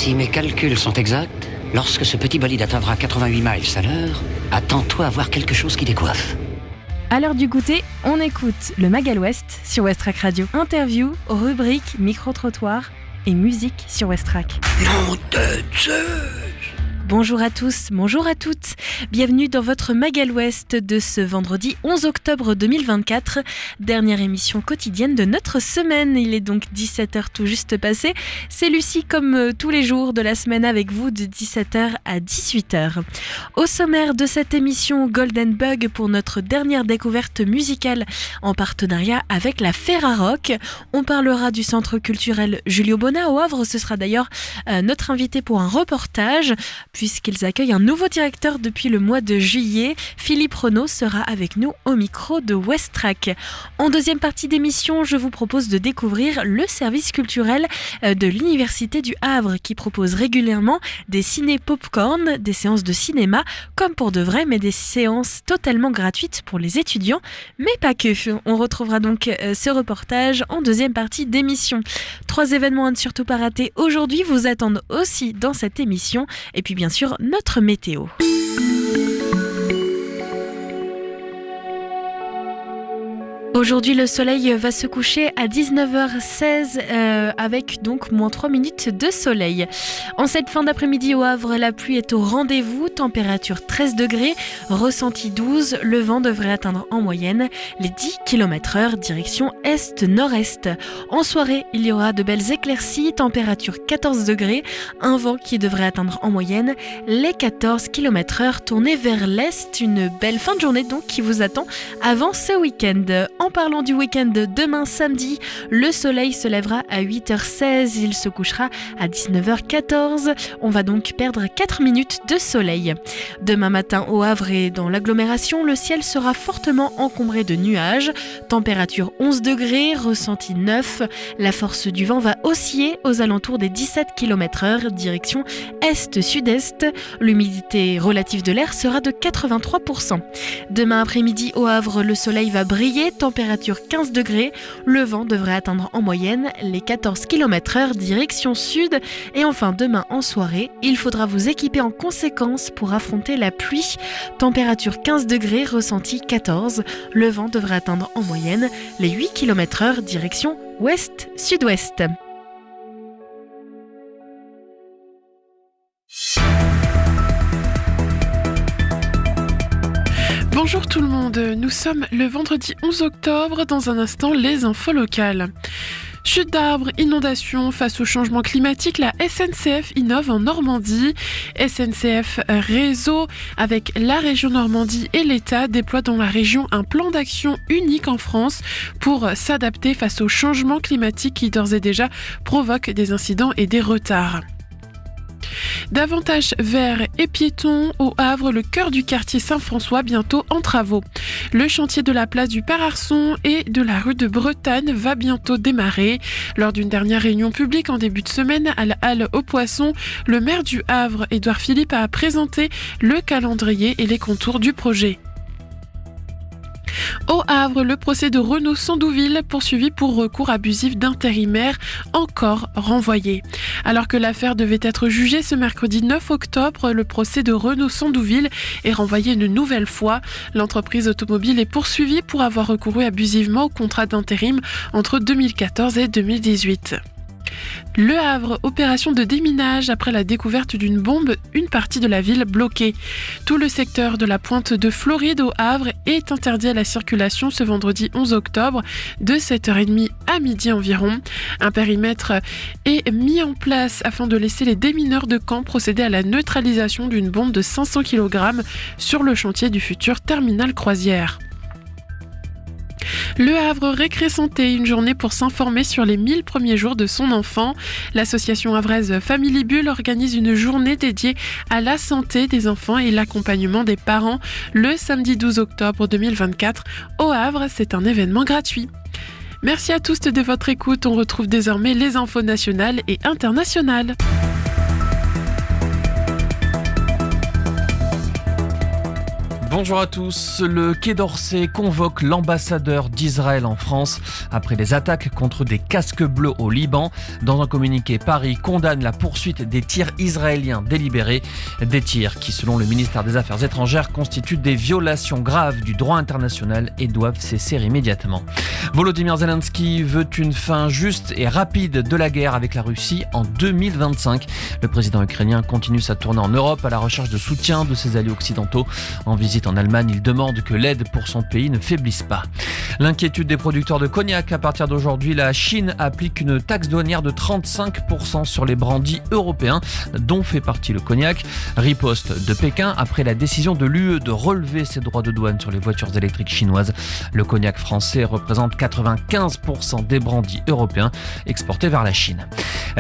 Si mes calculs sont exacts, lorsque ce petit bolide atteindra 88 miles à l'heure, attends-toi à voir quelque chose qui décoiffe. À l'heure du goûter, on écoute le Magal West sur Westrack Radio. Interview, rubrique, micro-trottoir et musique sur Westrack. Nom de Zeus! Bonjour à tous, bonjour à toutes. Bienvenue dans votre Magal West de ce vendredi 11 octobre 2024. Dernière émission quotidienne de notre semaine. Il est donc 17h tout juste passé. C'est Lucie comme tous les jours de la semaine avec vous de 17h à 18h. Au sommaire de cette émission, Golden Bug pour notre dernière découverte musicale en partenariat avec la Ferrarock. On parlera du centre culturel Julio Bona au Havre. Ce sera d'ailleurs notre invité pour un reportage. Puisqu'ils accueillent un nouveau directeur depuis le mois de juillet. Philippe Renaud sera avec nous au micro de Westrack. En deuxième partie d'émission, je vous propose de découvrir le service culturel de l'Université du Havre qui propose régulièrement des ciné-popcorn, des séances de cinéma comme pour de vrai, mais des séances totalement gratuites pour les étudiants, mais pas que. On retrouvera donc ce reportage en deuxième partie d'émission. 3 événements à ne surtout pas rater aujourd'hui vous attendent aussi dans cette émission. Et puis bien sûr, notre météo. Aujourd'hui, le soleil va se coucher à 19h16 avec donc moins 3 minutes de soleil. En cette fin d'après-midi au Havre, la pluie est au rendez-vous. Température 13 degrés, ressenti 12. Le vent devrait atteindre en moyenne les 10 km/h direction est-nord-est. En soirée, il y aura de belles éclaircies. Température 14 degrés. Un vent qui devrait atteindre en moyenne les 14 km/h tourné vers l'est. Une belle fin de journée donc qui vous attend avant ce week-end. En parlant du week-end, demain samedi, le soleil se lèvera à 8h16, il se couchera à 19h14. On va donc perdre 4 minutes de soleil. Demain matin au Havre et dans l'agglomération, le ciel sera fortement encombré de nuages. Température 11 degrés, ressenti 9. La force du vent va osciller aux alentours des 17 km/h, direction est-sud-est. L'humidité relative de l'air sera de 83%. Demain après-midi au Havre, le soleil va briller. Température 15 degrés, le vent devrait atteindre en moyenne les 14 km/h direction sud. Et enfin demain en soirée, il faudra vous équiper en conséquence pour affronter la pluie. Température 15 degrés, ressenti 14, le vent devrait atteindre en moyenne les 8 km/h direction ouest-sud-ouest. Bonjour tout le monde, nous sommes le vendredi 11 octobre, dans un instant les infos locales. Chute d'arbres, inondations, face au changement climatique, la SNCF innove en Normandie. SNCF Réseau, avec la région Normandie et l'État, déploie dans la région un plan d'action unique en France pour s'adapter face au changement climatique qui d'ores et déjà provoque des incidents et des retards. Davantage verts et piétons au Havre, le cœur du quartier Saint-François bientôt en travaux. Le chantier de la place du Père Arson et de la rue de Bretagne va bientôt démarrer. Lors d'une dernière réunion publique en début de semaine à la Halle aux Poissons, le maire du Havre, Édouard Philippe, a présenté le calendrier et les contours du projet. Au Havre, le procès de Renaud Sandouville, poursuivi pour recours abusif d'intérimaire, encore renvoyé. Alors que l'affaire devait être jugée ce mercredi 9 octobre, le procès de Renaud Sandouville est renvoyé une nouvelle fois. L'entreprise automobile est poursuivie pour avoir recouru abusivement au contrat d'intérim entre 2014 et 2018. Le Havre, opération de déminage après la découverte d'une bombe, une partie de la ville bloquée. Tout le secteur de la pointe de Floride au Havre est interdit à la circulation ce vendredi 11 octobre de 7h30 à midi environ. Un périmètre est mis en place afin de laisser les démineurs de camp procéder à la neutralisation d'une bombe de 500 kg sur le chantier du futur terminal croisière. Le Havre Récré Santé, une journée pour s'informer sur les 1000 premiers jours de son enfant. L'association havraise Family Bulle organise une journée dédiée à la santé des enfants et l'accompagnement des parents le samedi 12 octobre 2024. Au Havre, c'est un événement gratuit. Merci à tous de votre écoute. On retrouve désormais les infos nationales et internationales. Bonjour à tous. Le Quai d'Orsay convoque l'ambassadeur d'Israël en France après les attaques contre des casques bleus au Liban. Dans un communiqué, Paris condamne la poursuite des tirs israéliens délibérés. Des tirs qui, selon le ministère des Affaires étrangères, constituent des violations graves du droit international et doivent cesser immédiatement. Volodymyr Zelensky veut une fin juste et rapide de la guerre avec la Russie en 2025. Le président ukrainien continue sa tournée en Europe à la recherche de soutien de ses alliés occidentaux. En visite en Allemagne, il demande que l'aide pour son pays ne faiblisse pas. L'inquiétude des producteurs de cognac. À partir d'aujourd'hui, la Chine applique une taxe douanière de 35% sur les brandis européens, dont fait partie le cognac. Riposte de Pékin après la décision de l'UE de relever ses droits de douane sur les voitures électriques chinoises. Le cognac français représente 95% des brandis européens exportés vers la Chine.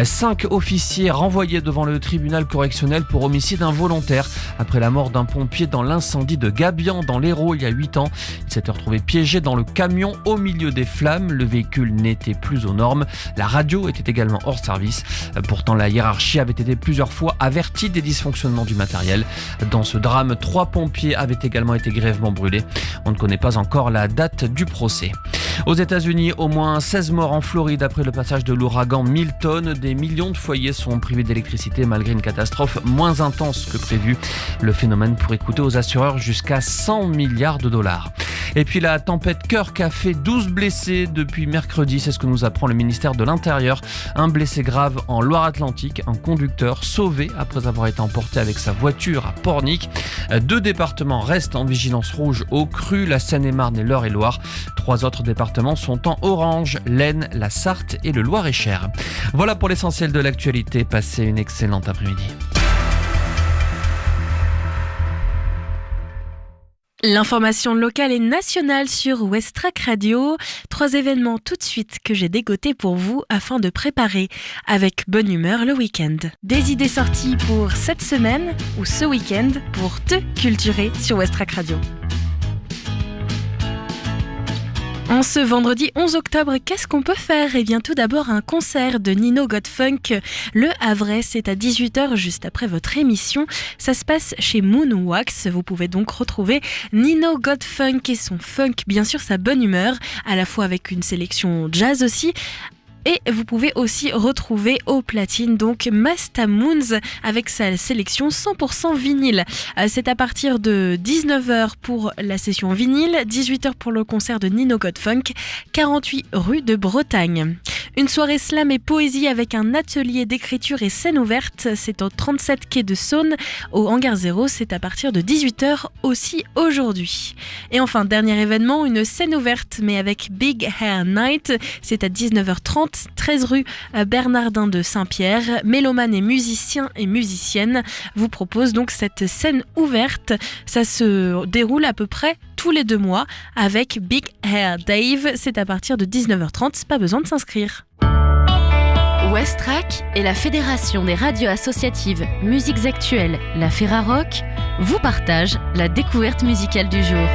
5 officiers renvoyés devant le tribunal correctionnel pour homicide involontaire après la mort d'un pompier dans l'incendie de Gabian dans l'Hérault il y a 8 ans. Il s'était retrouvé piégé dans le camion au milieu des flammes. Le véhicule n'était plus aux normes. La radio était également hors service. Pourtant, la hiérarchie avait été plusieurs fois avertie des dysfonctionnements du matériel. Dans ce drame, 3 pompiers avaient également été grièvement brûlés. On ne connaît pas encore la date du procès. Aux États-Unis, au moins 16 morts en Floride après le passage de l'ouragan Milton. Des millions de foyers sont privés d'électricité malgré une catastrophe moins intense que prévu. Le phénomène pourrait coûter aux assureurs jusqu'à 100 milliards de dollars. Et puis la tempête Kirk a fait 12 blessés depuis mercredi, c'est ce que nous apprend le ministère de l'Intérieur. Un blessé grave en Loire-Atlantique, un conducteur sauvé après avoir été emporté avec sa voiture à Pornic. 2 départements restent en vigilance rouge au cru, la Seine-et-Marne et l'Eure-et-Loire. 3 autres départements sont en orange, l'Aisne, la Sarthe et le Loir-et-Cher. Voilà pour l'essentiel de l'actualité, passez une excellente après-midi. L'information locale et nationale sur Westrack Radio. 3 événements tout de suite que j'ai dégotés pour vous afin de préparer avec bonne humeur le week-end. Des idées sorties pour cette semaine ou ce week-end pour te culturer sur Westrack Radio. En ce vendredi 11 octobre, qu'est-ce qu'on peut faire ? Eh bien, tout d'abord, un concert de Nino Godfunk. Le Havrais, c'est à 18h, juste après votre émission. Ça se passe chez Moonwax. Vous pouvez donc retrouver Nino Godfunk et son funk, bien sûr, sa bonne humeur, à la fois avec une sélection jazz aussi. Et vous pouvez aussi retrouver au platine donc Masta Moons avec sa sélection 100% vinyle. C'est à partir de 19h pour la session vinyle, 18h pour le concert de Nino Godfunk, 48 rue de Bretagne. Une soirée slam et poésie avec un atelier d'écriture et scène ouverte. C'est au 37 quai de Saône, au Hangar 0. C'est à partir de 18h aussi aujourd'hui. Et enfin, dernier événement, une scène ouverte mais avec Big Hair Night. C'est à 19h30. 13 rue Bernardin de Saint-Pierre. Mélomanes et musiciens et musiciennes vous proposent donc cette scène ouverte. Ça se déroule à peu près tous les 2 mois avec Big Hair Dave. C'est à partir de 19h30, pas besoin de s'inscrire. Westrack et la Fédération des radios associatives Musiques Actuelles, la Ferrarock, vous partagent la découverte musicale du jour.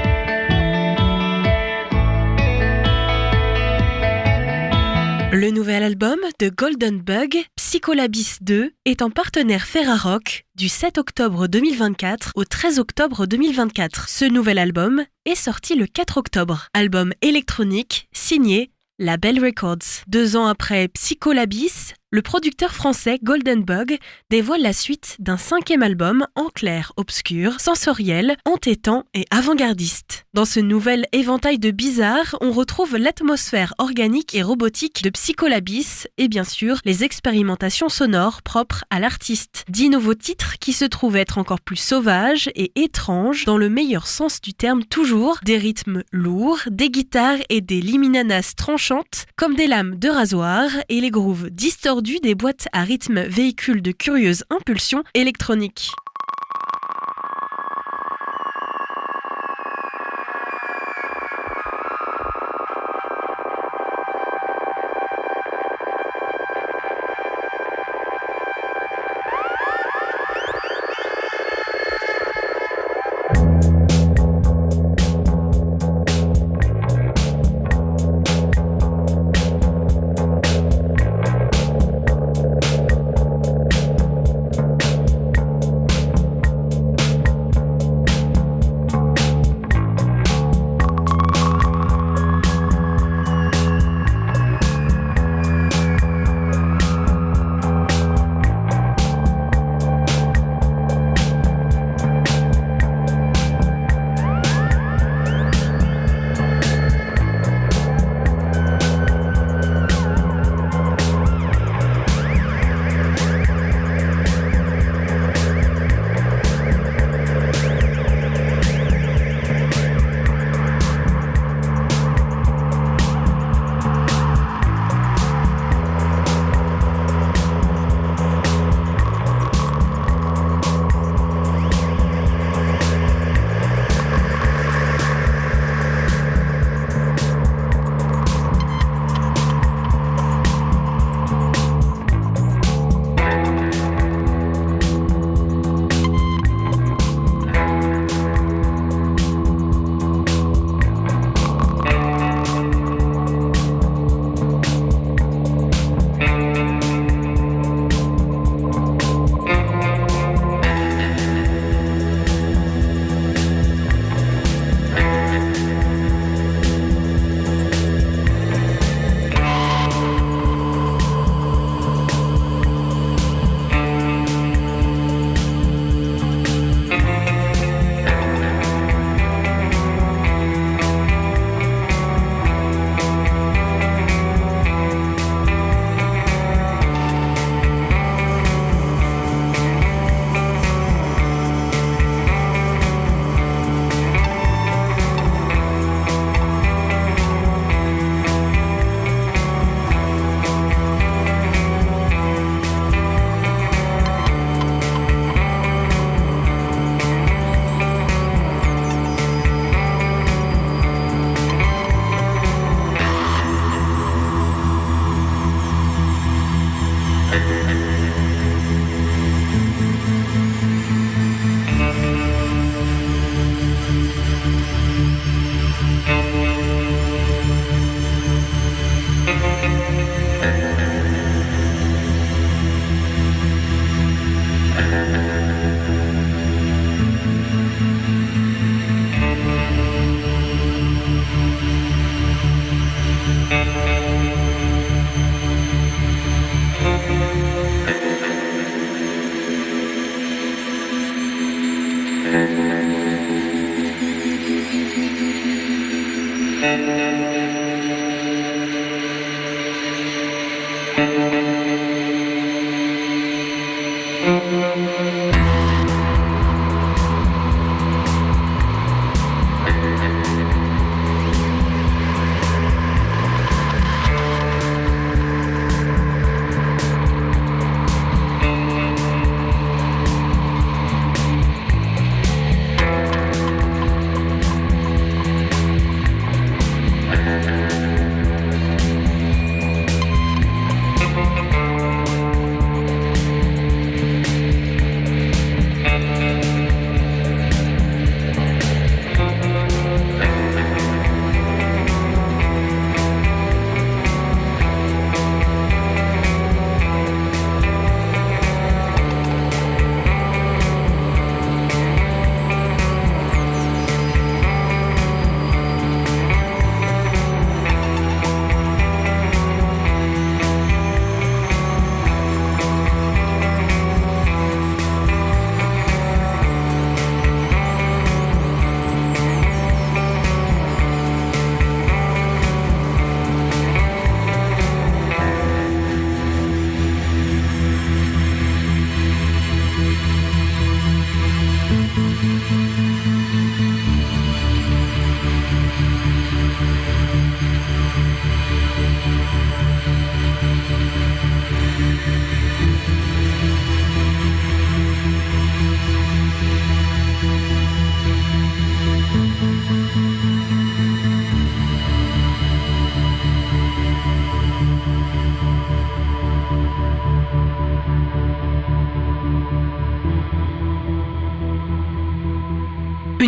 Le nouvel album de Golden Bug, Psycholabis 2, est en partenaire Ferrarock du 7 octobre 2024 au 13 octobre 2024. Ce nouvel album est sorti le 4 octobre. Album électronique signé Label Records. 2 ans après Psycholabis, le producteur français Golden Bug dévoile la suite d'un 5e album en clair, obscur, sensoriel, entêtant et avant-gardiste. Dans ce nouvel éventail de bizarres, on retrouve l'atmosphère organique et robotique de Psycholabis et bien sûr les expérimentations sonores propres à l'artiste. 10 nouveaux titres qui se trouvent être encore plus sauvages et étranges dans le meilleur sens du terme toujours, des rythmes lourds, des guitares et des liminanas tranchantes comme des lames de rasoir et les grooves distordus des boîtes à rythme véhiculent de curieuses impulsions électroniques.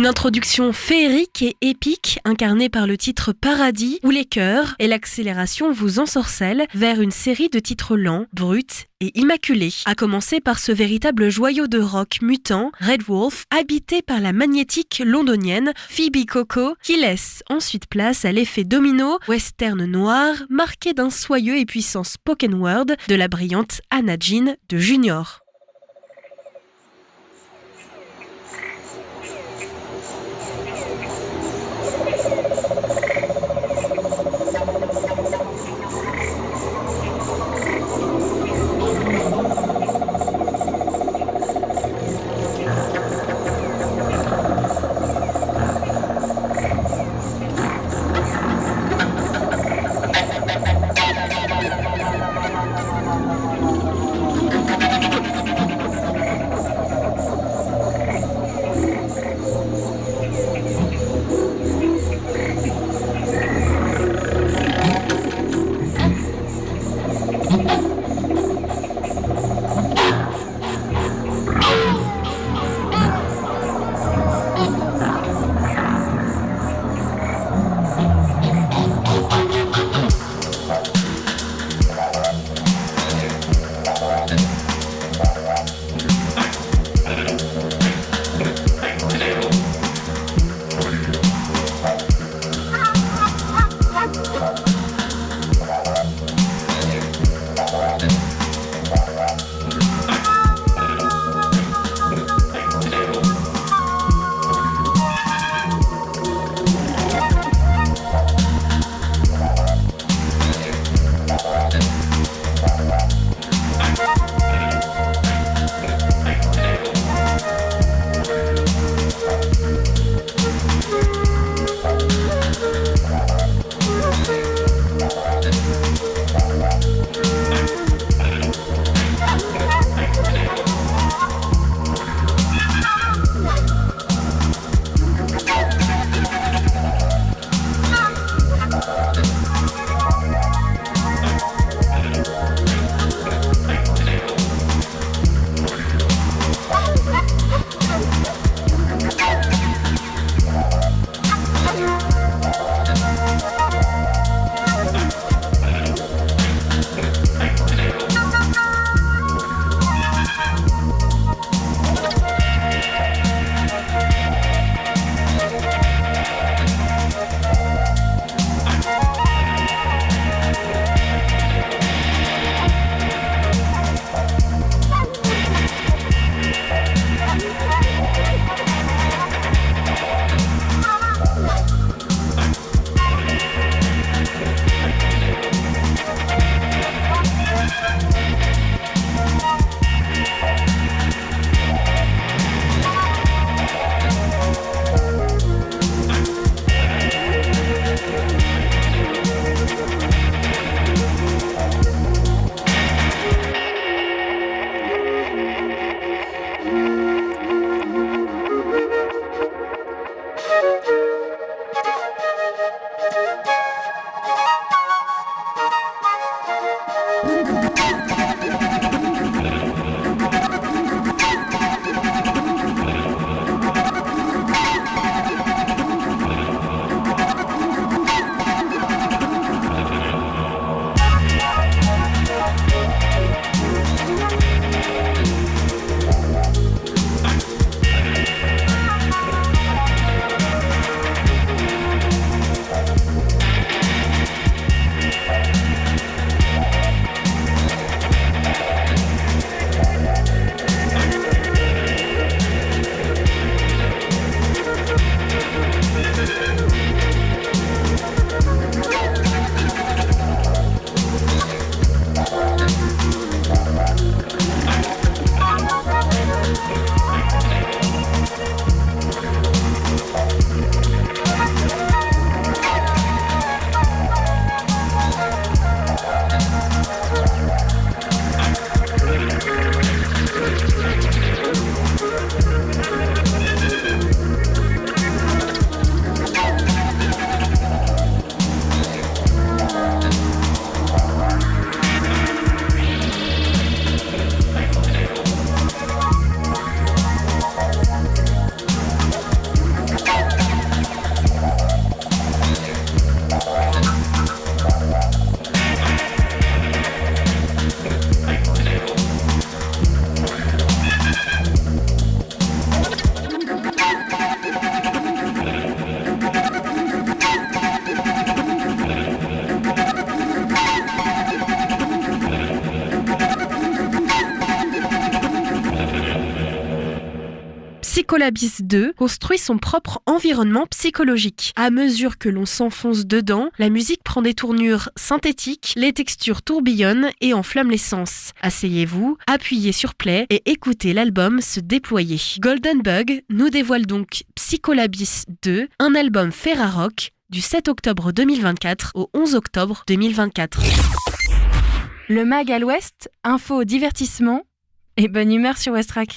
Une introduction féerique et épique incarnée par le titre Paradis où les chœurs et l'accélération vous ensorcellent vers une série de titres lents, bruts et immaculés. À commencer par ce véritable joyau de rock mutant, Red Wolf, habité par la magnétique londonienne Phoebe Coco, qui laisse ensuite place à l'effet domino, western noir, marqué d'un soyeux et puissant spoken word de la brillante Anna Jean de Junior. Psycholabis 2 construit son propre environnement psychologique. À mesure que l'on s'enfonce dedans, la musique prend des tournures synthétiques, les textures tourbillonnent et enflamment les sens. Asseyez-vous, appuyez sur play et écoutez l'album se déployer. Golden Bug nous dévoile donc Psycholabis 2, un album Ferrarock du 7 octobre 2024 au 11 octobre 2024. Le Mag à l'Ouest, info, divertissement et bonne humeur sur Westrack.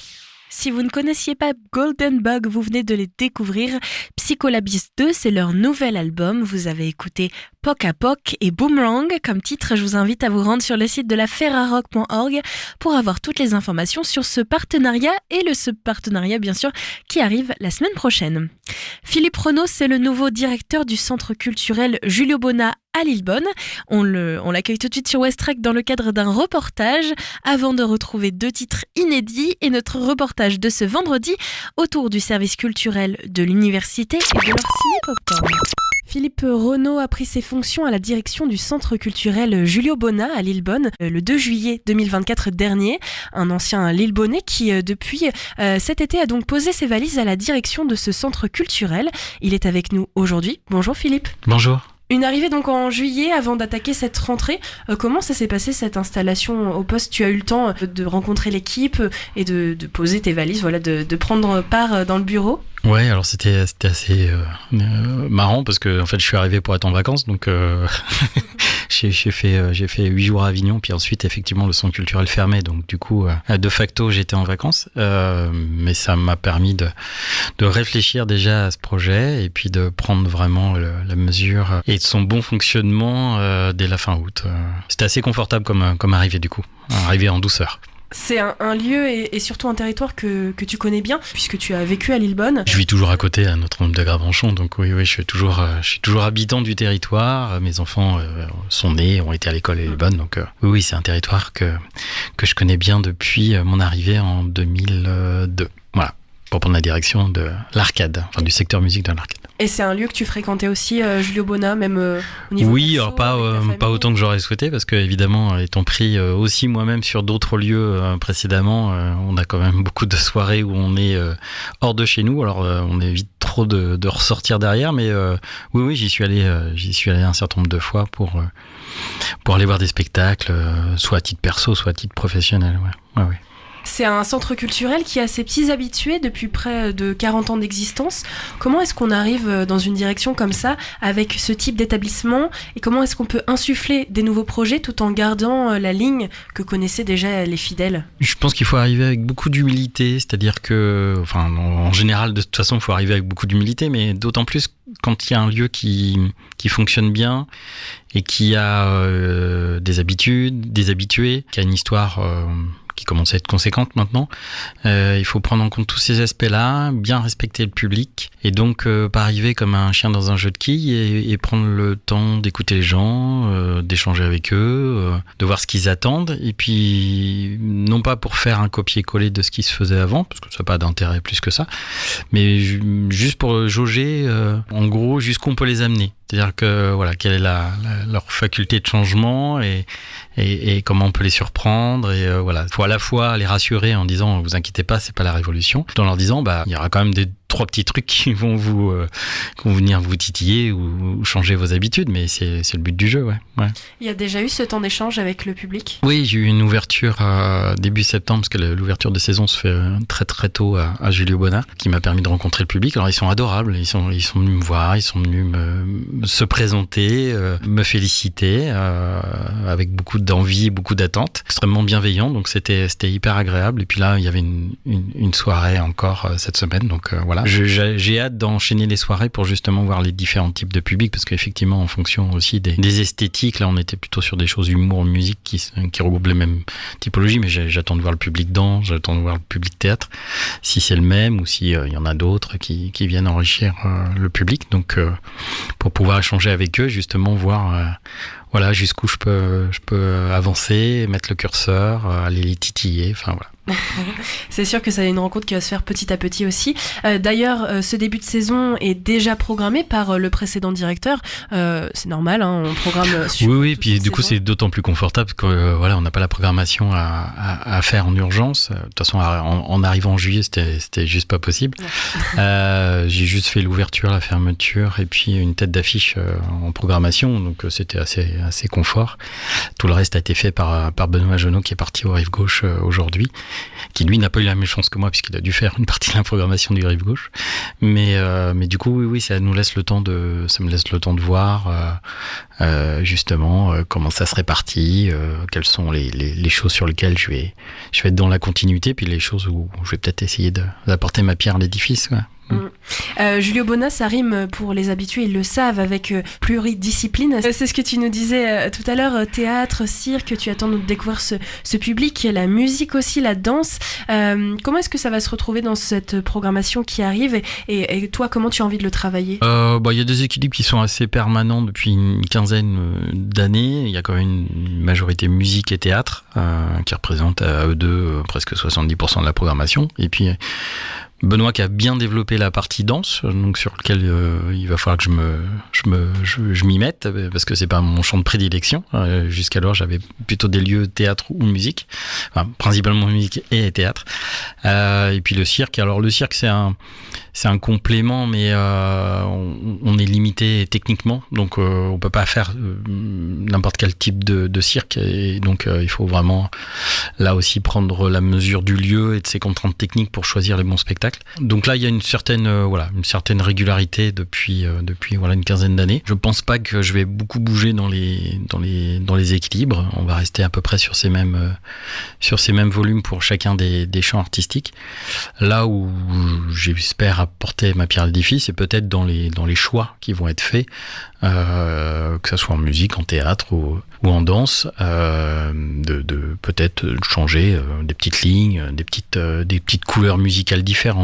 Si vous ne connaissiez pas Golden Bug, vous venez de les découvrir. Psycholabis 2, c'est leur nouvel album. Vous avez écouté Poc à Poc et Boomerang comme titre. Je vous invite à vous rendre sur le site de la ferrarock.org pour avoir toutes les informations sur ce partenariat et ce partenariat bien sûr qui arrive la semaine prochaine. Philippe Renaud, c'est le nouveau directeur du centre culturel Julio Bona à Lillebonne. On l'accueille tout de suite sur Westrack dans le cadre d'un reportage avant de retrouver 2 titres inédits et notre reportage de ce vendredi autour du service culturel de l'université et de leur ciné-popcorn. Philippe Renaud a pris ses fonctions à la direction du centre culturel Julio Bona à Lillebonne le 2 juillet 2024 dernier. Un ancien Lillebonnais qui, depuis cet été, a donc posé ses valises à la direction de ce centre culturel. Il est avec nous aujourd'hui. Bonjour Philippe. Bonjour. Une arrivée donc en juillet avant d'attaquer cette rentrée. Comment ça s'est passé cette installation au poste ? Tu as eu le temps de rencontrer l'équipe et de poser tes valises, de prendre part dans le bureau ? Ouais, alors c'était assez marrant parce que en fait je suis arrivé pour être en vacances, donc j'ai fait 8 jours à Avignon, puis ensuite effectivement le centre culturel fermé, donc du coup de facto j'étais en vacances, mais ça m'a permis de réfléchir déjà à ce projet et puis de prendre vraiment la mesure et de son bon fonctionnement dès la fin août. C'était assez confortable comme arrivée du coup, arrivée en douceur. C'est un lieu et surtout un territoire que tu connais bien, puisque tu as vécu à Lillebonne. Je vis toujours à côté, à Notre-Dame de Gravenchon, donc oui, je suis toujours habitant du territoire. Mes enfants sont nés, ont été à l'école à Lillebonne, donc oui, c'est un territoire que je connais bien depuis mon arrivée en 2002. Voilà, pour prendre la direction de l'Arcade, enfin du secteur musique de l'Arcade. Et c'est un lieu que tu fréquentais aussi, Julio Bona, même au niveau oui, perso, alors pas autant que j'aurais souhaité, parce que évidemment, étant pris aussi moi-même sur d'autres lieux précédemment, on a quand même beaucoup de soirées où on est hors de chez nous. Alors on évite trop de ressortir derrière, mais oui, j'y suis allé un certain nombre de fois pour aller voir des spectacles, soit à titre perso, soit à titre professionnel. Ouais. C'est un centre culturel qui a ses petits habitués depuis près de 40 ans d'existence. Comment est-ce qu'on arrive dans une direction comme ça, avec ce type d'établissement, et comment est-ce qu'on peut insuffler des nouveaux projets tout en gardant la ligne que connaissaient déjà les fidèles ? Je pense qu'il faut arriver avec beaucoup d'humilité, c'est-à-dire que, en général, de toute façon, il faut arriver avec beaucoup d'humilité, mais d'autant plus quand il y a un lieu qui fonctionne bien et qui a des habitudes, des habitués, qui a une histoire qui commence à être conséquente maintenant. Il faut prendre en compte tous ces aspects-là, bien respecter le public, et donc pas arriver comme un chien dans un jeu de quilles et prendre le temps d'écouter les gens, d'échanger avec eux, de voir ce qu'ils attendent, et puis non pas pour faire un copier-coller de ce qui se faisait avant, parce que ça n'a pas d'intérêt plus que ça, mais juste pour jauger en gros jusqu'où on peut les amener. C'est-à-dire que quelle est leur faculté de changement et comment on peut les surprendre, et faut à la fois les rassurer en disant vous inquiétez pas, c'est pas la révolution, tout en leur disant il y aura quand même 3 petits trucs qui vont venir vous titiller ou changer vos habitudes, mais c'est le but du jeu. Ouais. Il y a déjà eu ce temps d'échange avec le public ? Oui, j'ai eu une ouverture début septembre, parce que l'ouverture de saison se fait très très tôt à Julio Bona, qui m'a permis de rencontrer le public. Alors ils sont adorables, ils sont venus me voir, ils sont venus se présenter, me féliciter avec beaucoup d'envie, beaucoup d'attente, extrêmement bienveillant, donc c'était hyper agréable. Et puis là, il y avait une soirée encore cette semaine, donc voilà. J'ai hâte d'enchaîner les soirées pour justement voir les différents types de publics, parce qu'effectivement, en fonction aussi des esthétiques, là on était plutôt sur des choses humour, musique qui regroupent les mêmes typologies, mais j'attends de voir le public danse, j'attends de voir le public théâtre, si c'est le même ou s'il y en a d'autres qui viennent enrichir le public, donc pour pouvoir échanger avec eux, justement voir jusqu'où je peux avancer, mettre le curseur, aller les titiller, C'est sûr que ça est une rencontre qui va se faire petit à petit aussi. D'ailleurs, ce début de saison est déjà programmé par le précédent directeur. C'est normal, hein, on programme sur. Oui, puis du coup, c'est d'autant plus confortable que voilà, on n'a pas la programmation à faire en urgence. De toute façon, en arrivant en juillet, c'était juste pas possible. J'ai juste fait l'ouverture, la fermeture et puis une tête d'affiche en programmation, donc c'était assez confort. Tout le reste a été fait par Benoît Genot qui est parti au Rive Gauche aujourd'hui, qui lui n'a pas eu la même chance que moi puisqu'il a dû faire une partie de la programmation du Rive Gauche. Mais du coup, oui, ça me laisse le temps de voir justement comment ça se répartit, quelles sont les choses sur lesquelles je vais être dans la continuité, puis les choses où je vais peut-être essayer d'apporter ma pierre à l'édifice. Ouais. Julio Bona, ça rime pour les habitués, ils le savent, avec pluridiscipline. C'est ce que tu nous disais tout à l'heure, théâtre, cirque, tu attends de découvrir ce public, la musique aussi, la danse. Comment est-ce que ça va se retrouver dans cette programmation qui arrive et toi, comment tu as envie de le travailler ? Y a des équilibres qui sont assez permanents depuis une quinzaine d'années. Il y a quand même une majorité musique et théâtre qui représentent à eux deux presque 70% de la programmation. Et puis Benoît qui a bien développé la partie danse, donc sur lequel il va falloir que je m'y mette parce que c'est pas mon champ de prédilection. Jusqu'alors, j'avais plutôt des lieux théâtre ou musique, enfin, principalement musique et théâtre. Et puis le cirque. Alors le cirque, c'est un complément, mais on est limité techniquement, donc on peut pas faire n'importe quel type de cirque, et donc il faut vraiment là aussi prendre la mesure du lieu et de ses contraintes techniques pour choisir les bons spectacles. Donc là, il y a une certaine régularité depuis une quinzaine d'années. Je pense pas que je vais beaucoup bouger dans les équilibres. On va rester à peu près sur ces mêmes volumes pour chacun des champs artistiques. Là où j'espère apporter ma pierre à l'édifice, c'est peut-être dans les choix qui vont être faits, que ça soit en musique, en théâtre ou en danse, de peut-être changer des petites lignes, des petites couleurs musicales différentes,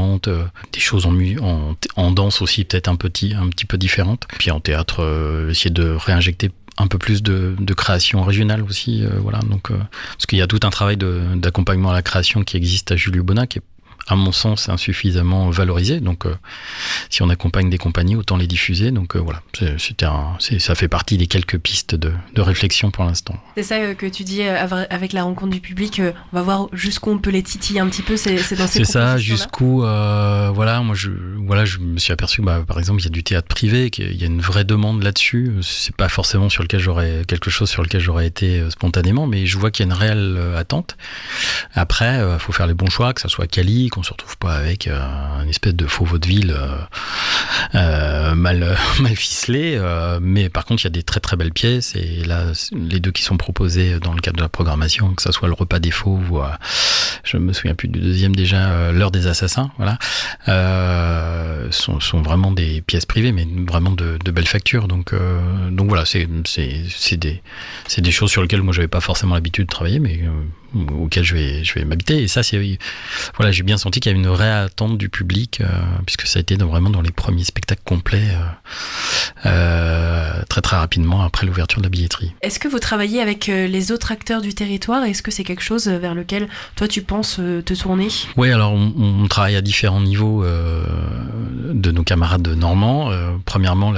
des choses en danse aussi peut-être un petit peu différentes. Puis en théâtre, essayer de réinjecter un peu plus de création régionale aussi, voilà. Donc parce qu'il y a tout un travail d'accompagnement à la création qui existe à Julio Bona, qui est à mon sens insuffisamment valorisé, donc si on accompagne des compagnies, autant les diffuser. Donc voilà, ça fait partie des quelques pistes de réflexion pour l'instant. C'est ça que tu dis avec la rencontre du public, on va voir jusqu'où on peut les titiller un petit peu, c'est dans ces propositions-là. C'est ça, jusqu'où moi je me suis aperçu que par exemple il y a du théâtre privé, qu'il y a une vraie demande là-dessus. C'est pas forcément quelque chose sur lequel j'aurais été spontanément, mais je vois qu'il y a une réelle attente. Après, faut faire les bons choix, que ça soit quali, qu'on se retrouve pas avec une espèce de faux vaudeville mal ficelé, mais par contre il y a des très très belles pièces, et là les deux qui sont proposées dans le cadre de la programmation, que ça soit le repas des fauves ou je me souviens plus du deuxième déjà, l'heure des assassins, voilà, sont vraiment des pièces privées, mais vraiment de belles factures. Donc voilà, c'est des choses sur lesquelles moi j'avais pas forcément l'habitude de travailler, mais auquel je vais m'habiter. Et ça, voilà, j'ai bien senti qu'il y avait une vraie attente du public, puisque ça a été vraiment dans les premiers spectacles complets, très très rapidement après l'ouverture de la billetterie. Est-ce que vous travaillez avec les autres acteurs du territoire ? Est-ce que c'est quelque chose vers lequel toi tu penses te tourner ? Oui, alors on travaille à différents niveaux de nos camarades normands. Premièrement,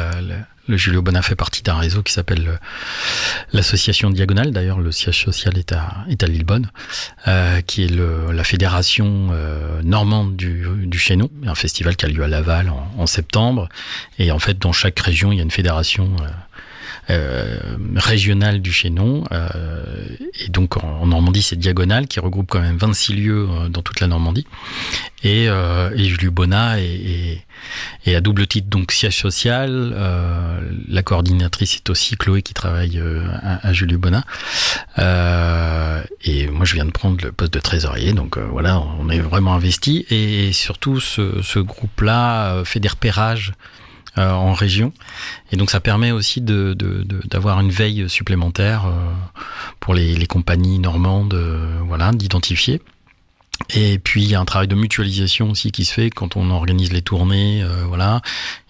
le Julio Bona fait partie d'un réseau qui s'appelle l'association Diagonale. D'ailleurs, le siège social est à Lillebonne, qui est la fédération normande du Chénon, un festival qui a lieu à Laval en septembre. Et en fait, dans chaque région, il y a une fédération régionale du Chénon. Et donc, en Normandie, c'est Diagonale, qui regroupe quand même 26 lieux dans toute la Normandie. Et Julio Bona est à double titre, donc siège social. La coordinatrice est aussi Chloé, qui travaille à Julio Bona. Et moi, je viens de prendre le poste de trésorier, donc voilà, on est vraiment investi. Et surtout, ce groupe-là fait des repérages en région, et donc ça permet aussi d'avoir une veille supplémentaire pour les compagnies normandes, voilà, d'identifier. Et puis il y a un travail de mutualisation aussi qui se fait quand on organise les tournées, voilà.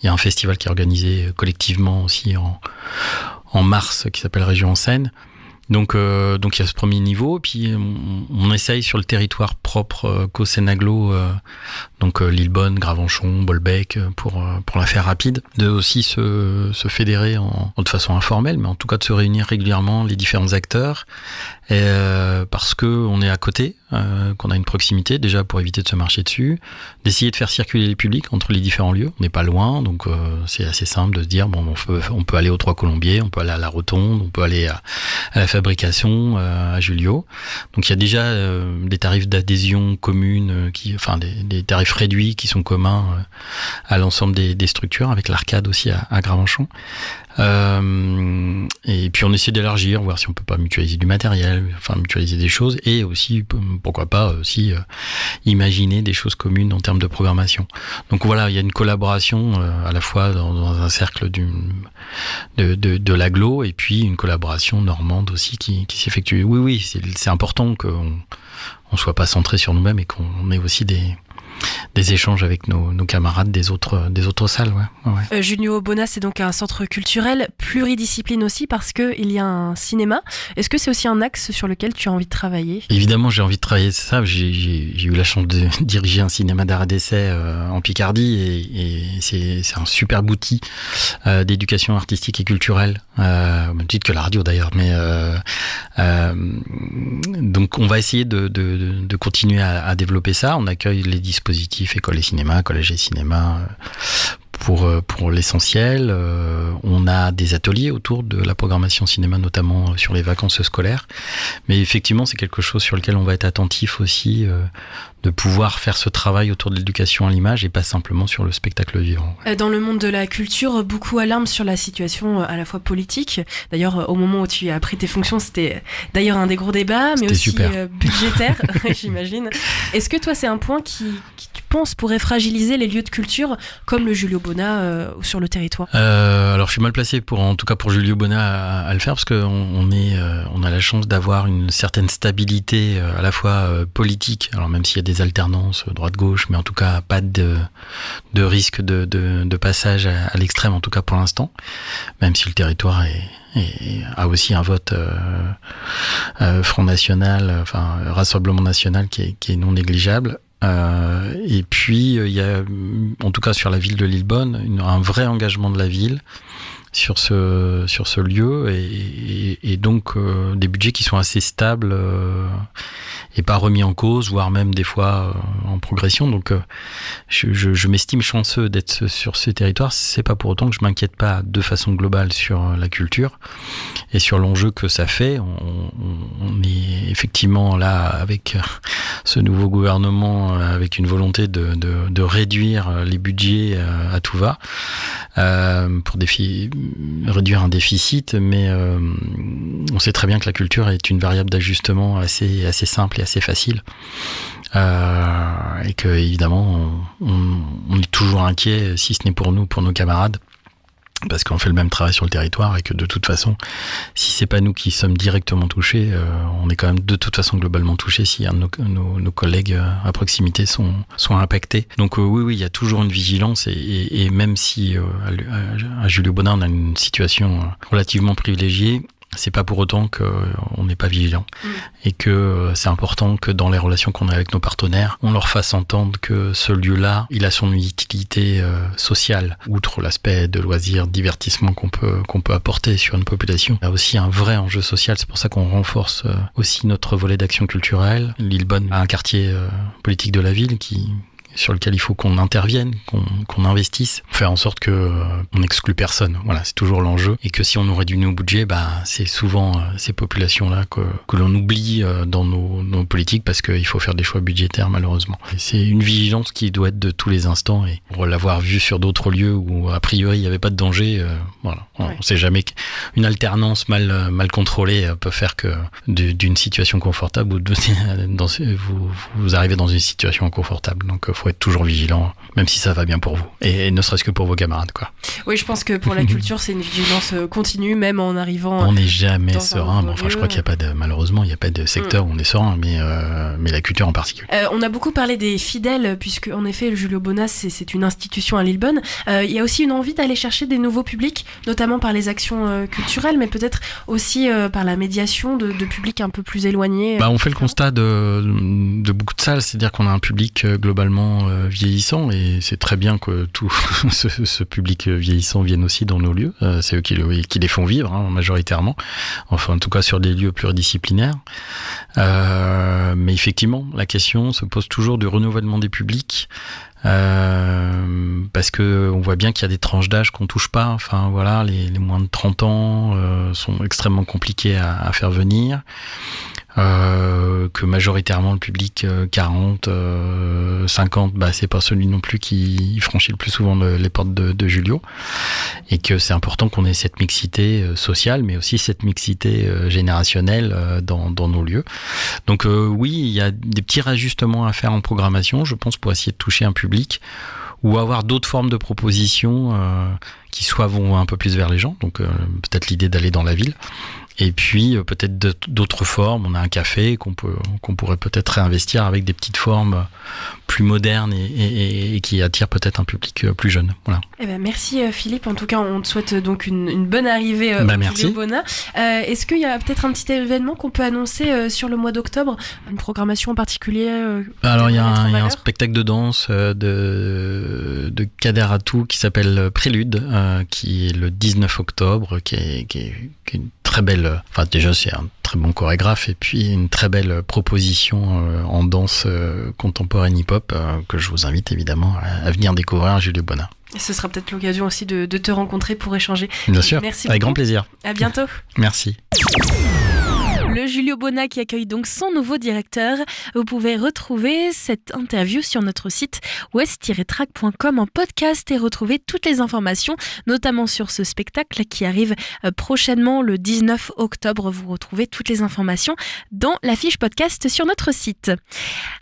Il y a un festival qui est organisé collectivement aussi en mars, qui s'appelle Région en Seine, Donc il y a ce premier niveau, puis on essaye sur le territoire propre qu'au Sénaglo, donc Lillebonne, Gravenchon, Bolbec, pour la faire rapide, de aussi se fédérer de façon informelle, mais en tout cas de se réunir régulièrement les différents acteurs, parce que on est à côté, qu'on a une proximité déjà pour éviter de se marcher dessus, d'essayer de faire circuler les publics entre les différents lieux. On n'est pas loin, donc c'est assez simple de se dire on peut aller aux Trois Colombiers, on peut aller à la Rotonde, on peut aller à la Fabrication, à Julio. Donc il y a déjà des tarifs d'adhésion communes, des tarifs réduits qui sont communs à l'ensemble des structures, avec l'arcade aussi à Gravenchon. Et puis on essaie d'élargir, voir si on peut pas mutualiser du matériel, mutualiser des choses, et aussi pourquoi pas aussi imaginer des choses communes en termes de programmation. Donc voilà, il y a une collaboration à la fois dans un cercle de l'agglo, et puis une collaboration normande aussi qui s'effectue. Oui, c'est important qu'on soit pas centré sur nous-mêmes et qu'on ait aussi des échanges avec nos camarades des autres salles. Ouais. Junio Bona, c'est donc un centre culturel pluridiscipline aussi, parce qu'il y a un cinéma. Est-ce que c'est aussi un axe sur lequel tu as envie de travailler ? Évidemment, j'ai envie de travailler ça. J'ai eu la chance de diriger un cinéma d'art et d'essai en Picardie, et c'est un superbe outil d'éducation artistique et culturelle, au même titre que la radio d'ailleurs. Mais donc on va essayer de continuer à développer ça. On accueille les dispositifs école et cinéma, collège et cinéma pour l'essentiel. On a des ateliers autour de la programmation cinéma, notamment sur les vacances scolaires. Mais effectivement, c'est quelque chose sur lequel on va être attentif aussi, de pouvoir faire ce travail autour de l'éducation à l'image et pas simplement sur le spectacle vivant. Dans le monde de la culture, beaucoup alarment sur la situation à la fois politique. D'ailleurs, au moment où tu as pris tes fonctions, c'était d'ailleurs un des gros débats, mais aussi budgétaire, j'imagine. Est-ce que toi, c'est un point qui tu penses pourrait fragiliser les lieux de culture comme le Junio Bona sur le territoire ? Alors, je suis mal placé en tout cas pour Junio Bona à le faire, parce qu'on a la chance d'avoir une certaine stabilité à la fois politique. Alors même s'il y a des alternances droite-gauche, mais en tout cas pas de risque de passage à l'extrême, en tout cas pour l'instant, même si le territoire a aussi un vote Front National, Rassemblement National qui est non négligeable. Et puis il y a, en tout cas sur la ville de Lillebonne, un vrai engagement de la ville sur ce lieu, et donc des budgets qui sont assez stables et pas remis en cause, voire même des fois en progression. Donc je m'estime chanceux d'être sur ces territoires. C'est pas pour autant que je m'inquiète pas de façon globale sur la culture et sur l'enjeu que ça fait. On est effectivement là avec ce nouveau gouvernement, avec une volonté de réduire les budgets à tout va, pour réduire un déficit, mais on sait très bien que la culture est une variable d'ajustement assez simple et assez facile, et que évidemment on est toujours inquiet, si ce n'est pour nous, pour nos camarades, parce qu'on fait le même travail sur le territoire, et que de toute façon, si c'est pas nous qui sommes directement touchés, on est quand même de toute façon globalement touchés si un de nos collègues à proximité sont impactés. Donc oui, il y a toujours une vigilance, et même si à Junio Bona on a une situation relativement privilégiée, c'est pas pour autant qu'on n'est pas vigilant, et que c'est important que dans les relations qu'on a avec nos partenaires, on leur fasse entendre que ce lieu-là, il a son utilité sociale. Outre l'aspect de loisirs, divertissement qu'on peut apporter sur une population, il y a aussi un vrai enjeu social. C'est pour ça qu'on renforce aussi notre volet d'action culturelle. Lillebonne a un quartier politique de la ville sur lequel il faut qu'on intervienne, qu'on investisse, faire en sorte que on n'exclut personne. Voilà, c'est toujours l'enjeu. Et que si on nous réduit nos budgets, c'est souvent ces populations-là que l'on oublie dans nos politiques, parce qu'il faut faire des choix budgétaires, malheureusement. Et c'est une vigilance qui doit être de tous les instants, et pour l'avoir vu sur d'autres lieux où a priori il n'y avait pas de danger, voilà. On ne sait jamais qu'une alternance mal contrôlée peut faire que d'une situation confortable, vous arrivez dans une situation inconfortable. Donc faut faut être toujours vigilant, même si ça va bien pour vous, et ne serait-ce que pour vos camarades, quoi. Oui, je pense que pour la culture, c'est une vigilance continue, même en arrivant. On n'est jamais serein, mais enfin, je crois qu'il n'y a pas malheureusement, il n'y a pas de secteur où on est serein, mais la culture en particulier. On a beaucoup parlé des fidèles, puisque en effet, le Julio Bona, c'est une institution à Lillebonne. Il y a aussi une envie d'aller chercher des nouveaux publics, notamment par les actions culturelles, mais peut-être aussi par la médiation de publics un peu plus éloignés. On fait le constat de beaucoup de salles, c'est-à-dire qu'on a un public globalement vieillissant, et c'est très bien que tout ce public vieillissant vienne aussi dans nos lieux. C'est eux qui les font vivre, majoritairement, enfin en tout cas sur des lieux pluridisciplinaires. Mais effectivement, la question se pose toujours du renouvellement des publics. Parce que on voit bien qu'il y a des tranches d'âge qu'on touche pas. Enfin voilà, les moins de 30 ans sont extrêmement compliqués à faire venir. Que majoritairement le public 40, 50, c'est pas celui non plus qui franchit le plus souvent les portes de Julio, et que c'est important qu'on ait cette mixité sociale, mais aussi cette mixité générationnelle dans nos lieux. Donc oui, il y a des petits réajustements à faire en programmation, je pense, pour essayer de toucher un public, ou avoir d'autres formes de propositions qui soit vont un peu plus vers les gens, donc peut-être l'idée d'aller dans la ville. Et puis peut-être d'autres formes. On a un café qu'on pourrait peut-être réinvestir avec des petites formes plus modernes et qui attirent peut-être un public plus jeune. Voilà. Merci Philippe. En tout cas, on te souhaite donc une bonne arrivée au Julio Bona. Est-ce qu'il y a peut-être un petit événement qu'on peut annoncer sur le mois d'octobre, une programmation en particulier? Alors il y a un spectacle de danse de Kader Atou qui s'appelle Prélude, qui est le 19 octobre, qui est une très belle, enfin déjà c'est un très bon chorégraphe, et puis une très belle proposition en danse contemporaine hip-hop que je vous invite évidemment à venir découvrir, Julio Bona. Ce sera peut-être l'occasion aussi de te rencontrer pour échanger. Bien sûr, merci avec beaucoup. Grand plaisir. À bientôt. Merci. Le Julio Bona qui accueille donc son nouveau directeur. Vous pouvez retrouver cette interview sur notre site west-track.com en podcast et retrouver toutes les informations, notamment sur ce spectacle qui arrive prochainement le 19 octobre. Vous retrouvez toutes les informations dans la fiche podcast sur notre site.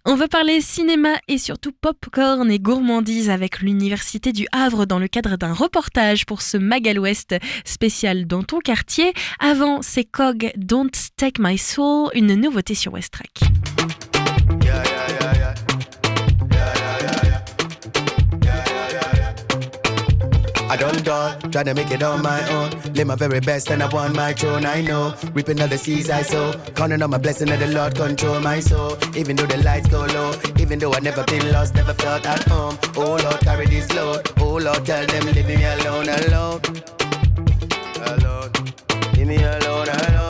On va parler cinéma et surtout popcorn et gourmandise avec l'Université du Havre dans le cadre d'un reportage pour ce Magal Ouest spécial dans ton quartier. Avant, c'est Cog Don't Take My Soul, une nouveauté sur West Track. I done, trying to make it on my own. Live my very best and I want my throne, I know. Reaping all the seeds I sow. Counting on my blessing and the Lord control my soul. Even though the lights go low, even though I never been lost, never felt at home. Oh Lord, carry this load. Oh Lord, tell them leave me alone, alone. Alone, leave me alone, alone.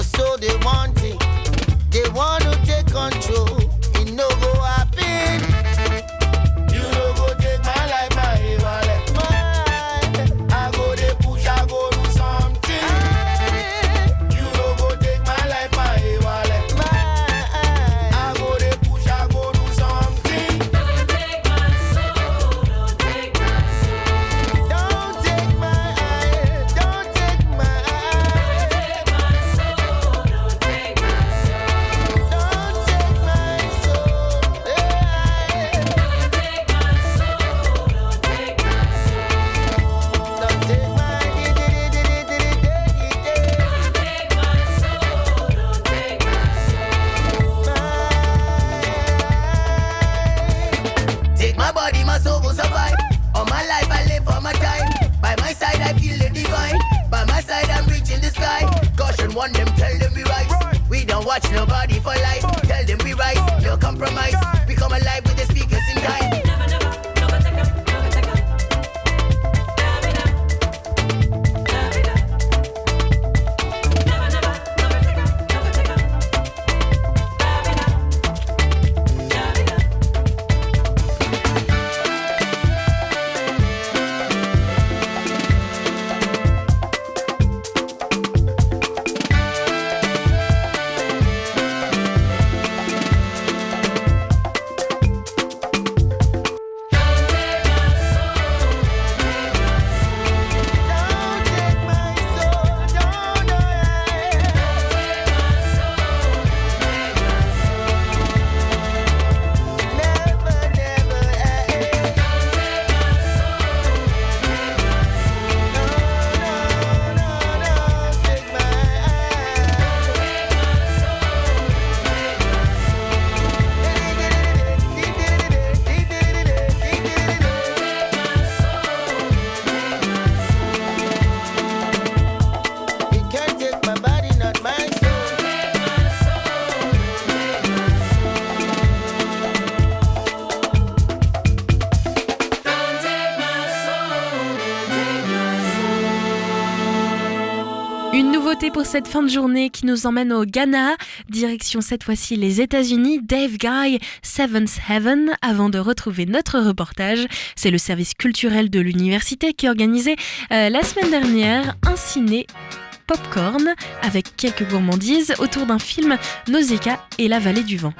So they want it, they want to take control. It no go happen. You no go take my life, my wallet. I go they push, I go do something. You no go take my life, my wallet. I go they push, I go do something. Don't take my soul, don't take my soul. Don't take my eye, don't take my eye. Want them, tell them we right. We don't watch nobody for life. Tell them we right, no compromise. We come alive with the speakers in time. nouveauté pour cette fin de journée qui nous emmène au Ghana, direction cette fois-ci les États-Unis. Dave Guy, Seventh Heaven. Avant de retrouver notre reportage, c'est le service culturel de l'université qui organisait la semaine dernière un ciné popcorn avec quelques gourmandises autour d'un film Nausicaa et la vallée du vent.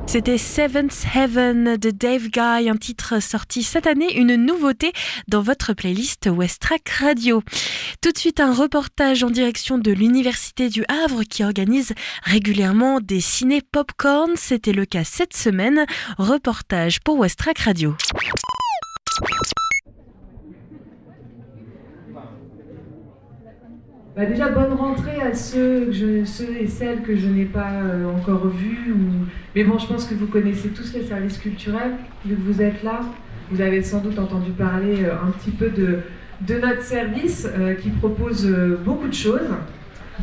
C'était Seventh Heaven de Dave Guy, un titre sorti cette année, une nouveauté dans votre playlist Westrack Radio. Tout de suite, un reportage en direction de l'Université du Havre qui organise régulièrement des ciné popcorn. C'était le cas cette semaine. Reportage pour Westrack Radio. Déjà, bonne rentrée à ceux et celles que je n'ai pas encore vus. Mais bon, je pense que vous connaissez tous les services culturels, vu que vous êtes là. Vous avez sans doute entendu parler un petit peu de notre service qui propose beaucoup de choses.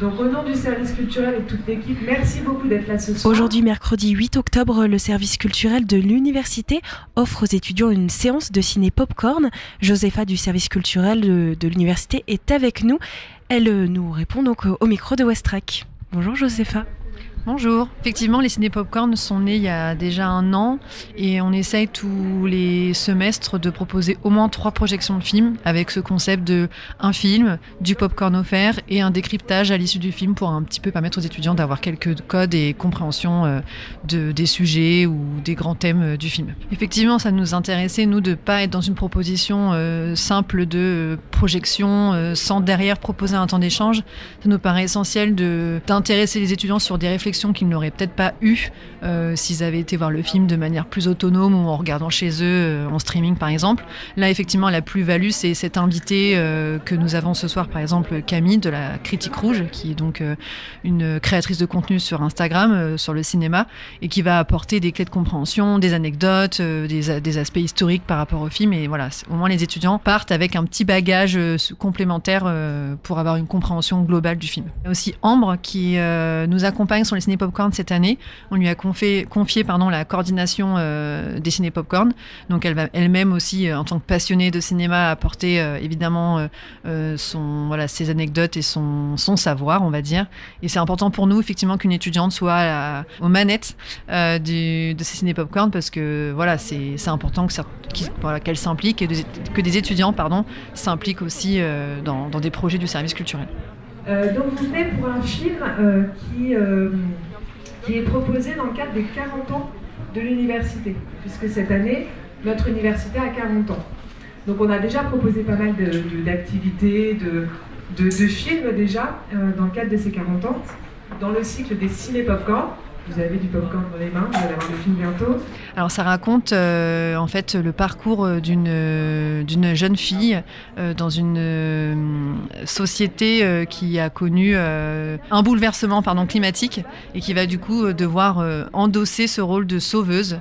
Donc au nom du service culturel et de toute l'équipe, merci beaucoup d'être là ce soir. Aujourd'hui, mercredi 8 octobre, le service culturel de l'université offre aux étudiants une séance de ciné popcorn. Josepha du service culturel de l'université est avec nous. Elle nous répond donc au micro de Westrack. Bonjour Josepha. Bonjour. Effectivement, les ciné popcorn sont nés il y a déjà 1 an et on essaye tous les semestres de proposer au moins 3 projections de films avec ce concept de un film, du popcorn offert et un décryptage à l'issue du film pour un petit peu permettre aux étudiants d'avoir quelques codes et compréhension des sujets ou des grands thèmes du film. Effectivement, ça nous intéressait, nous, de ne pas être dans une proposition simple de projection sans derrière proposer un temps d'échange. Ça nous paraît essentiel d'intéresser les étudiants sur des réflexions qu'ils n'auraient peut-être pas eues s'ils avaient été voir le film de manière plus autonome ou en regardant chez eux en streaming par exemple. Là effectivement la plus-value c'est cette invitée que nous avons ce soir, par exemple Camille de la Critique Rouge, qui est donc une créatrice de contenu sur Instagram sur le cinéma et qui va apporter des clés de compréhension, des anecdotes, des aspects historiques par rapport au film. Et voilà, au moins les étudiants partent avec un petit bagage complémentaire pour avoir une compréhension globale du film. Il y a aussi Ambre qui nous accompagne sur les Ciné Popcorn cette année. On lui a confié la coordination des Ciné Popcorn. Donc elle va elle-même aussi, en tant que passionnée de cinéma, apporter évidemment ses anecdotes et son savoir, on va dire. Et c'est important pour nous, effectivement, qu'une étudiante soit aux manettes de ces Ciné Popcorn, parce que voilà, c'est important qu'elle s'implique et que des étudiants s'impliquent aussi dans des projets du service culturel. Donc vous venez pour un film qui est proposé dans le cadre des 40 ans de l'université, puisque cette année, notre université a 40 ans. Donc on a déjà proposé pas mal d'activités, de films déjà, dans le cadre de ces 40 ans, dans le cycle des Ciné Popcorn. Vous avez du popcorn dans les mains, vous allez avoir le film bientôt. Alors ça raconte en fait le parcours d'une jeune fille dans une société qui a connu un bouleversement climatique et qui va du coup devoir endosser ce rôle de sauveuse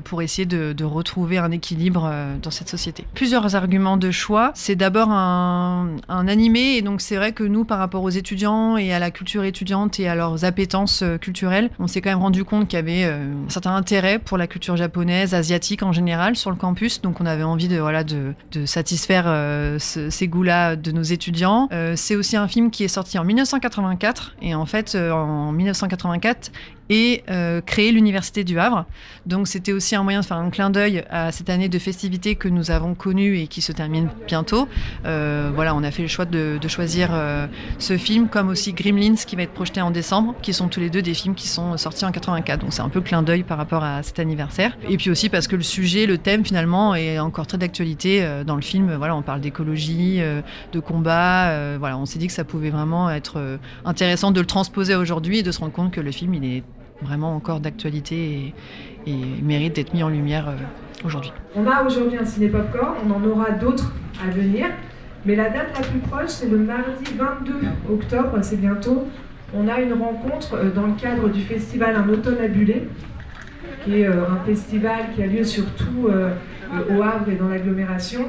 pour essayer de retrouver un équilibre dans cette société. Plusieurs arguments de choix. C'est d'abord un animé, et donc c'est vrai que nous, par rapport aux étudiants et à la culture étudiante et à leurs appétences culturelles, on s'est quand même rendu compte qu'il y avait un certain intérêt pour la culture japonaise, asiatique en général sur le campus. Donc on avait envie de satisfaire ces goûts-là de nos étudiants. C'est aussi un film qui est sorti en 1984, et en fait en 1984 et créer l'Université du Havre. Donc c'était aussi un moyen de faire un clin d'œil à cette année de festivités que nous avons connue et qui se termine bientôt. On a fait le choix de choisir ce film, comme aussi Gremlins qui va être projeté en décembre, qui sont tous les deux des films qui sont sortis en 84. Donc c'est un peu clin d'œil par rapport à cet anniversaire. Et puis aussi parce que le thème finalement est encore très d'actualité dans le film. On parle d'écologie, de combat. On s'est dit que ça pouvait vraiment être intéressant de le transposer aujourd'hui et de se rendre compte que le film il est vraiment encore d'actualité et mérite d'être mis en lumière aujourd'hui. On a aujourd'hui un Ciné Popcorn, on en aura d'autres à venir, mais la date la plus proche, c'est le mardi 22 octobre, c'est bientôt. On a une rencontre dans le cadre du festival Un automne à Buller, qui est un festival qui a lieu surtout au Havre et dans l'agglomération,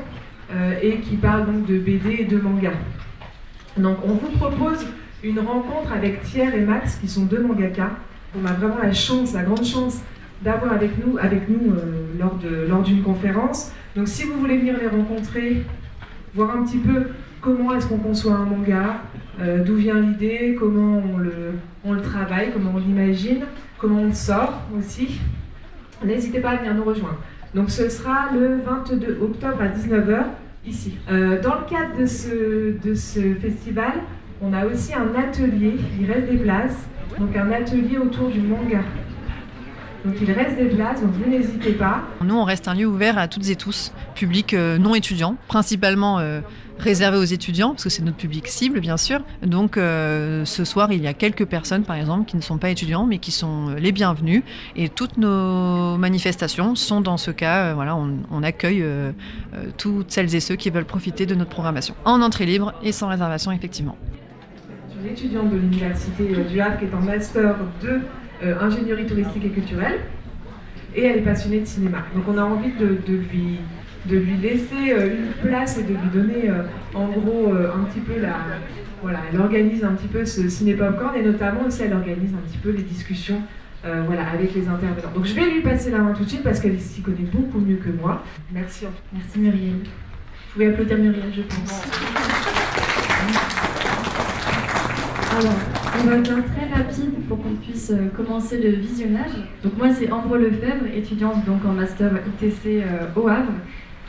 et qui parle donc de BD et de manga. Donc on vous propose une rencontre avec Thierry et Max, qui sont deux mangaka. On a vraiment la grande chance d'avoir avec nous lors d'une conférence. Donc si vous voulez venir les rencontrer, voir un petit peu comment est-ce qu'on conçoit un manga, d'où vient l'idée, comment on le travaille, comment on l'imagine, comment on le sort aussi, n'hésitez pas à venir nous rejoindre. Donc ce sera le 22 octobre à 19h ici. Dans le cadre de ce festival, on a aussi un atelier, il reste des places. Donc un atelier autour du manga. Donc il reste des places, donc vous n'hésitez pas. Nous, on reste un lieu ouvert à toutes et tous, public non étudiant, principalement réservé aux étudiants, parce que c'est notre public cible, bien sûr. Donc ce soir, il y a quelques personnes, par exemple, qui ne sont pas étudiants, mais qui sont les bienvenus. Et toutes nos manifestations sont dans ce cas, on accueille toutes celles et ceux qui veulent profiter de notre programmation. En entrée libre et sans réservation, effectivement. Une étudiante de l'Université du Havre qui est en master de ingénierie touristique et culturelle, et elle est passionnée de cinéma. Donc on a envie de lui laisser une place et de lui donner en gros un petit peu elle organise un petit peu ce Ciné Popcorn, et notamment aussi elle organise un petit peu les discussions avec les intervenants. Donc je vais lui passer la main tout de suite parce qu'elle s'y connaît beaucoup mieux que moi. Merci. Merci Muriel. Vous pouvez applaudir Muriel, je pense. Alors, on va faire très rapide pour qu'on puisse commencer le visionnage. Donc moi c'est Ambre Lefebvre, étudiante donc en master ITC au Havre.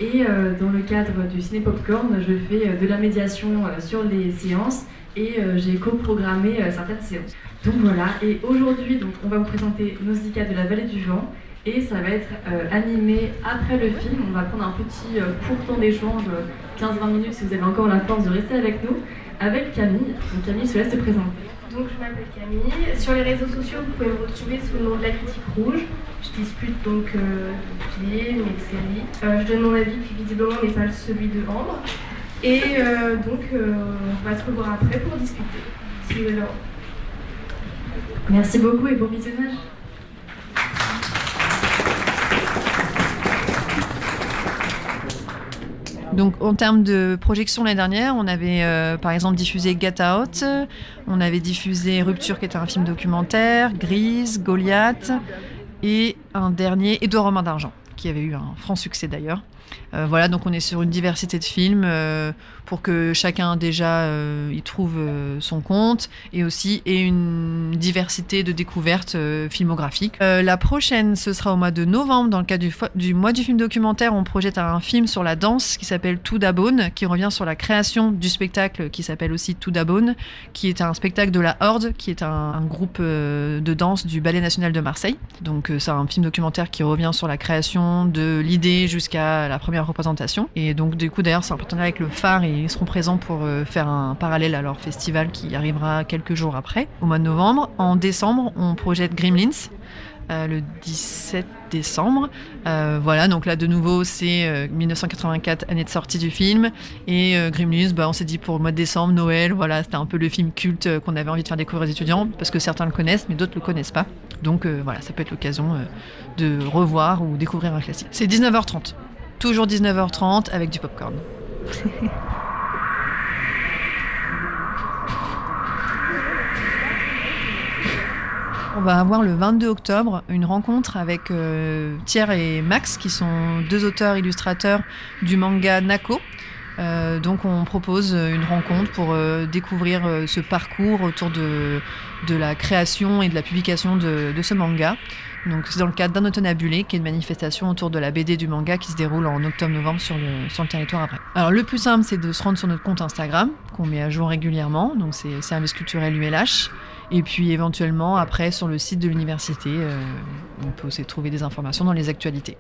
Et dans le cadre du Ciné Popcorn, je fais de la médiation sur les séances et j'ai co-programmé certaines séances. Donc voilà, et aujourd'hui on va vous présenter Nausicaa de la Vallée du Vent. Et ça va être animé après le film. On va prendre un petit court temps d'échange, 15-20 minutes si vous avez encore la force de rester avec nous, avec Camille. Donc Camille, je te laisse te présenter. Donc je m'appelle Camille. Sur les réseaux sociaux, vous pouvez me retrouver sous le nom de La Critique Rouge. Je dispute donc films et séries. Je donne mon avis qui visiblement n'est pas celui de Ambre. Et on va se revoir après pour discuter. Si vous êtes là. Merci beaucoup et bon visionnage. Donc en termes de projection l'année dernière, on avait par exemple diffusé Get Out, on avait diffusé Rupture qui était un film documentaire, Grise, Goliath et un dernier, Édouard Romain d'Argent, qui avait eu un franc succès d'ailleurs. Voilà, donc on est sur une diversité de films pour que chacun déjà y trouve son compte et aussi ait une diversité de découvertes filmographiques. La prochaine, ce sera au mois de novembre. Dans le cadre du mois du film documentaire, on projette un film sur la danse qui s'appelle To Da Bone, qui revient sur la création du spectacle qui s'appelle aussi To Da Bone, qui est un spectacle de la Horde, qui est un groupe de danse du Ballet National de Marseille. Donc c'est un film documentaire qui revient sur la création de l'idée jusqu'à la première représentation. Et donc du coup d'ailleurs c'est un partenariat avec le Phare et ils seront présents pour faire un parallèle à leur festival qui arrivera quelques jours après, au mois de novembre. En décembre, on projette Gremlins, le 17 décembre. Voilà, donc là de nouveau c'est 1984, année de sortie du film. Et Gremlins, on s'est dit pour le mois de décembre, Noël, voilà, c'était un peu le film culte qu'on avait envie de faire découvrir aux étudiants, parce que certains le connaissent, mais d'autres le connaissent pas. Donc voilà, ça peut être l'occasion de revoir ou découvrir un classique. C'est 19h30. Toujours 19h30 avec du popcorn. On va avoir le 22 octobre une rencontre avec Thierry et Max, qui sont deux auteurs-illustrateurs du manga Nako. Donc on propose une rencontre pour découvrir ce parcours autour de la création et de la publication de ce manga. Donc c'est dans le cadre d'un automne à Bullet, qui est une manifestation autour de la BD du manga qui se déroule en octobre-novembre sur le territoire après. Alors le plus simple, c'est de se rendre sur notre compte Instagram, qu'on met à jour régulièrement, donc c'est Service Culturel ULH. Et puis éventuellement, après, sur le site de l'université, on peut aussi trouver des informations dans les actualités.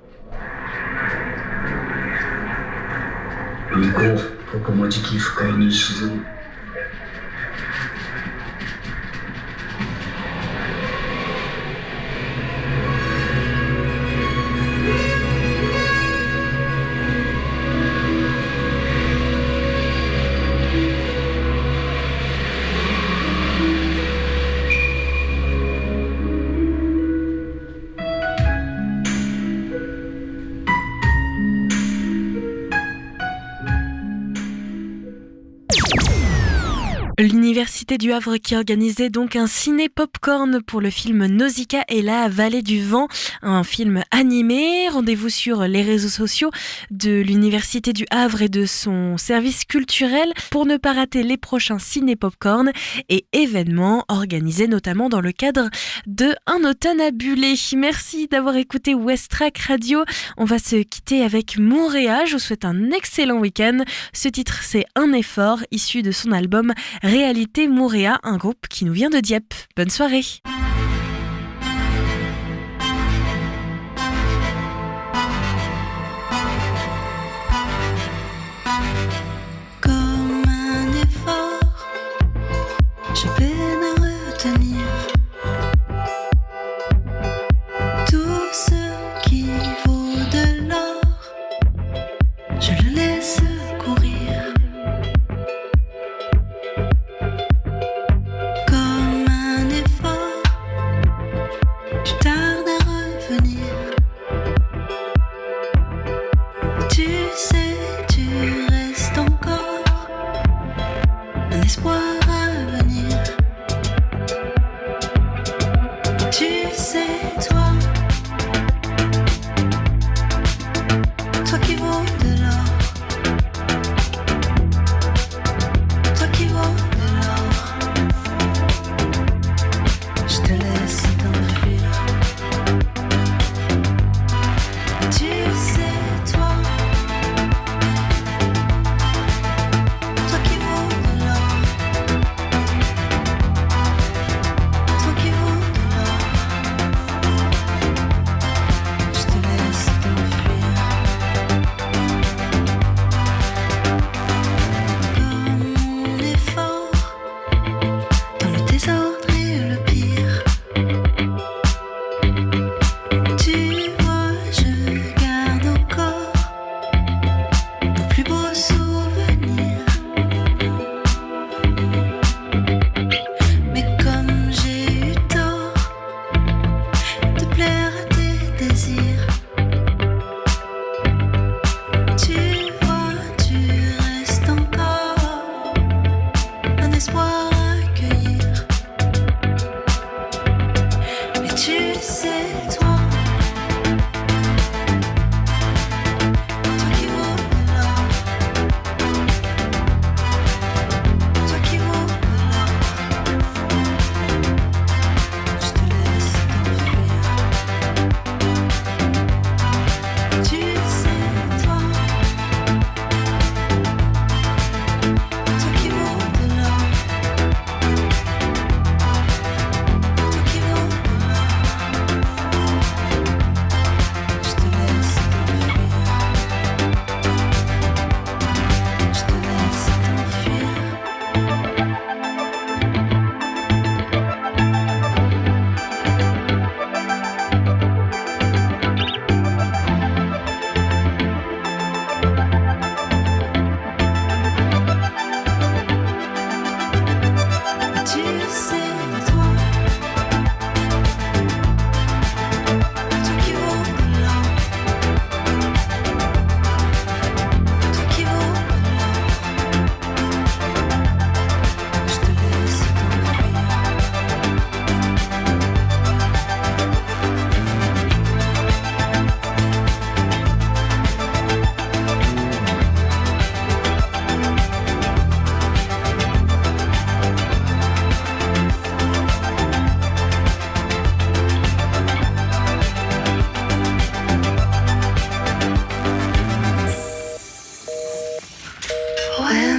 L'Université du Havre qui organisait donc un ciné popcorn pour le film Nausicaa et la Vallée du Vent, un film animé. Rendez-vous sur les réseaux sociaux de l'Université du Havre et de son service culturel pour ne pas rater les prochains ciné popcorn et événements organisés notamment dans le cadre de Un automne à Bullet. Merci d'avoir écouté Westrack Radio. On va se quitter avec Moorea. Je vous souhaite un excellent week-end. Ce titre, c'est Un effort, issu de son album Réalité Moorea, un groupe qui nous vient de Dieppe. Bonne soirée. Comme un effort, je peine à retenir tout ce qui vaut de l'or. Je le laisse courir. Comme un effort, When